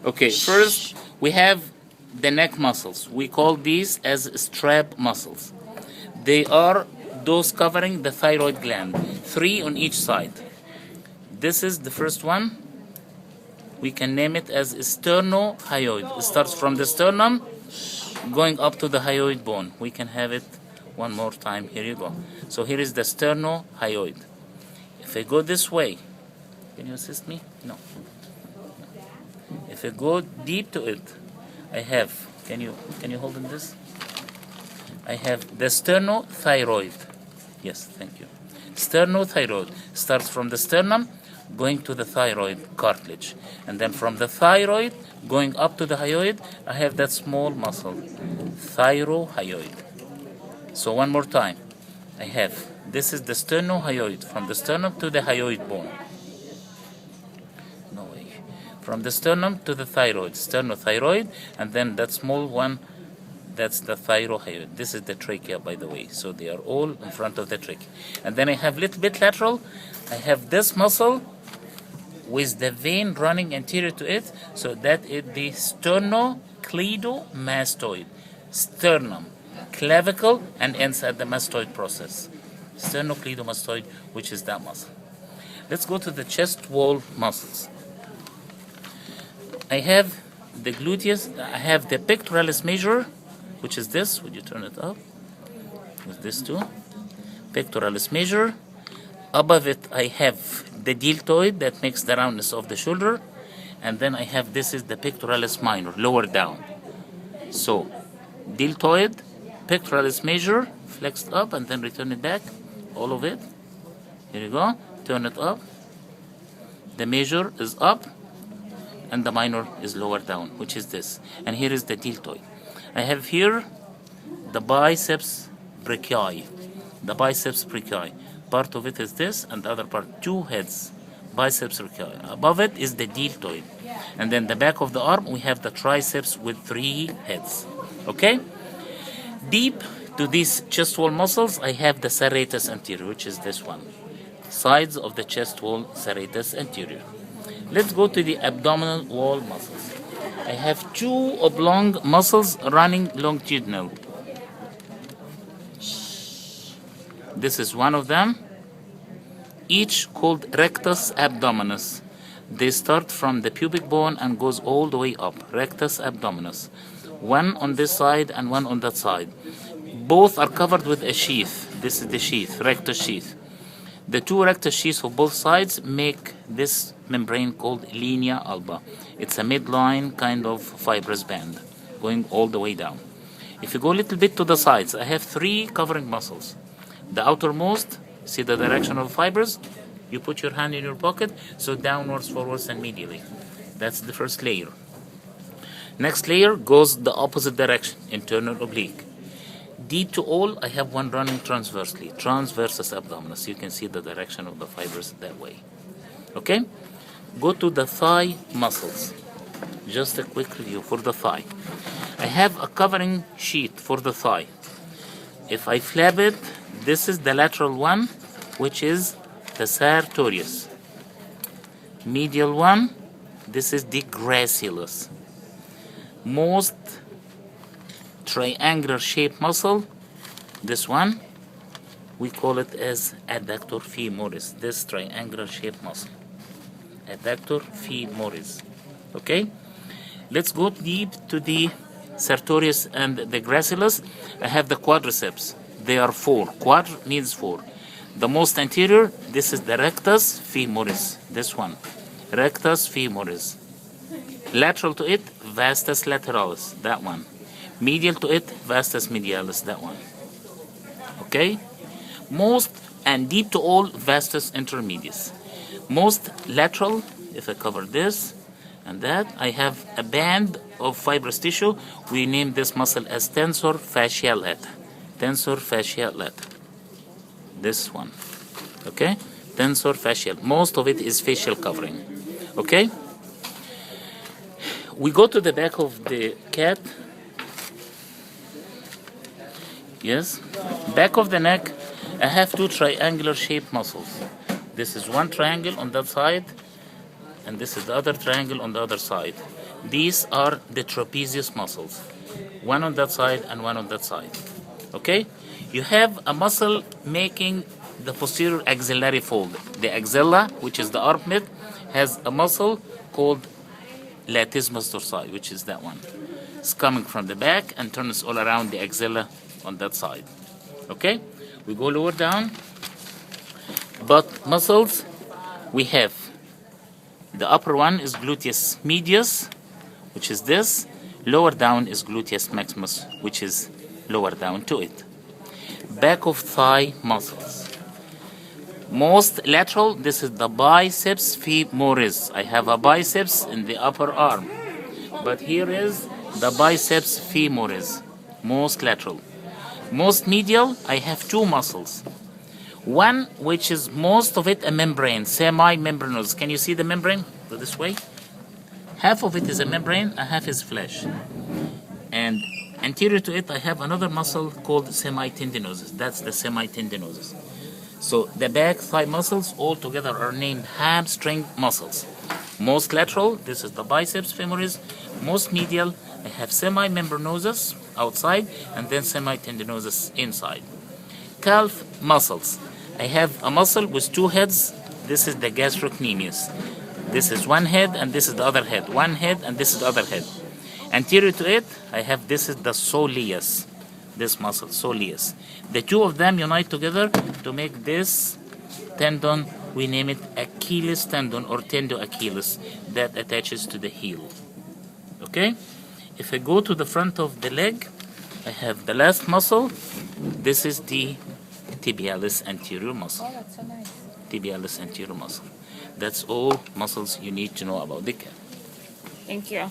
Okay, first we have the neck muscles. We call these as strap muscles. They are those covering the thyroid gland, 3 on each side. This is the first one. We can name it as sternohyoid. It starts from the sternum going up to the hyoid bone. We can have it one more time. Here you go. So here is the sternohyoid. If I go this way, can you assist me? No. If I go deep to it, I have, can you hold in this? I have the sternothyroid. Yes, thank you. Sternothyroid starts from the sternum going to the thyroid cartilage. And then from the thyroid going up to the hyoid, I have that small muscle, thyrohyoid. So one more time, I have, this is the sternohyoid, from the sternum to the hyoid bone. No way. From the sternum to the thyroid, sternothyroid, and then that small one, that's the thyrohyoid. This is the trachea, by the way. So they are all in front of the trachea. And then I have little bit lateral. I have this muscle with the vein running anterior to it. So that is the sternocleidomastoid. Sternum, clavicle, and ends at the mastoid process. Sternocleidomastoid, which is that muscle. Let's go to the chest wall muscles. I have the gluteus. I have the pectoralis major, which is this. Would you turn it up? With this too. Pectoralis major. Above it, I have the deltoid that makes the roundness of the shoulder. And then I have, this is the pectoralis minor, lower down. So, deltoid, pectoralis major, flexed up and then return it back. All of it. Here you go. Turn it up. The major is up. And the minor is lower down, which is this. And here is the deltoid. I have here the biceps brachii. The biceps brachii. Part of it is this, and the other part, 2 heads. Biceps brachii. Above it is the deltoid. And then the back of the arm, we have the triceps with 3 heads. Okay? Deep to these chest wall muscles, I have the serratus anterior, which is this one. Sides of the chest wall, serratus anterior. Let's go to the abdominal wall muscles. I have 2 oblong muscles running longitudinal. This is one of them, each called rectus abdominis. They start from the pubic bone and goes all the way up, rectus abdominis. One on this side and one on that side. Both are covered with a sheath. This is the sheath, rectus sheath. The 2 rectus sheaths of both sides make this membrane called linea alba. It's a midline kind of fibrous band going all the way down. If you go a little bit to the sides, I have 3 covering muscles. The outermost, see the direction of fibers? You put your hand in your pocket, so downwards, forwards, and medially. That's the first layer. Next layer goes the opposite direction, internal oblique. Deep to all, I have one running transversely, transversus abdominis. You can see the direction of the fibers that way. Okay? Go to the thigh muscles. Just a quick review for the thigh. I have a covering sheet for the thigh. If I flap it, this is the lateral one, which is the sartorius. Medial one, this is the gracilis. Most triangular shaped muscle, this one, we call it as adductor femoris, this triangular shaped muscle. Adductor femoris. Okay? Let's go deep to the sartorius and the gracilis. I have the quadriceps. They are 4. Quad means 4. The most anterior, this is the rectus femoris. This one. Rectus femoris. Lateral to it, vastus lateralis. That one. Medial to it, vastus medialis. That one. Okay? Most and deep to all, vastus intermedius. Most lateral, if I cover this and that, I have a band of fibrous tissue. We name this muscle as tensor fasciae lata. Tensor fasciae lata. This one. Okay? Tensor fasciae. Most of it is facial covering. Okay? We go to the back of the cat. Yes? Back of the neck, I have 2 triangular shaped muscles. This is one triangle on that side. and this is the other triangle on the other side. These are the trapezius muscles, one on that side and one on that side. Okay? You have a muscle making the posterior axillary fold. The axilla, which is the armpit, has a muscle called latissimus dorsi, which is that one. It's coming from the back and turns all around the axilla on that side. Okay? We go lower down. Butt muscles, we have the upper one is gluteus medius, which is this. Lower down is gluteus maximus, which is lower down to it. Back of thigh muscles. Most lateral, this is the biceps femoris. I have a biceps in the upper arm, but here is the biceps femoris, most lateral. Most medial, I have two muscles. One, which is most of it a membrane, semi-membranous. Can you see the membrane? Go this way. Half of it is a membrane, and half is flesh. And anterior to it, I have another muscle called semitendinosus. That's the semitendinosus. So the back thigh muscles all together are named hamstring muscles. Most lateral, this is the biceps femoris. Most medial, I have semimembranosus outside and then semitendinosus inside. Calf muscles. I have a muscle with two heads. This is the gastrocnemius. This is one head and this is the other head. One head and this is the other head. Anterior to it, I have this is the soleus. This muscle, soleus. The two of them unite together to make this tendon. We name it Achilles tendon or tendo Achilles that attaches to the heel. Okay? If I go to the front of the leg, I have the last muscle. This is the tibialis anterior muscle. Oh, that's so nice. Tibialis anterior muscle. That's all muscles you need to know about the calf. Thank you.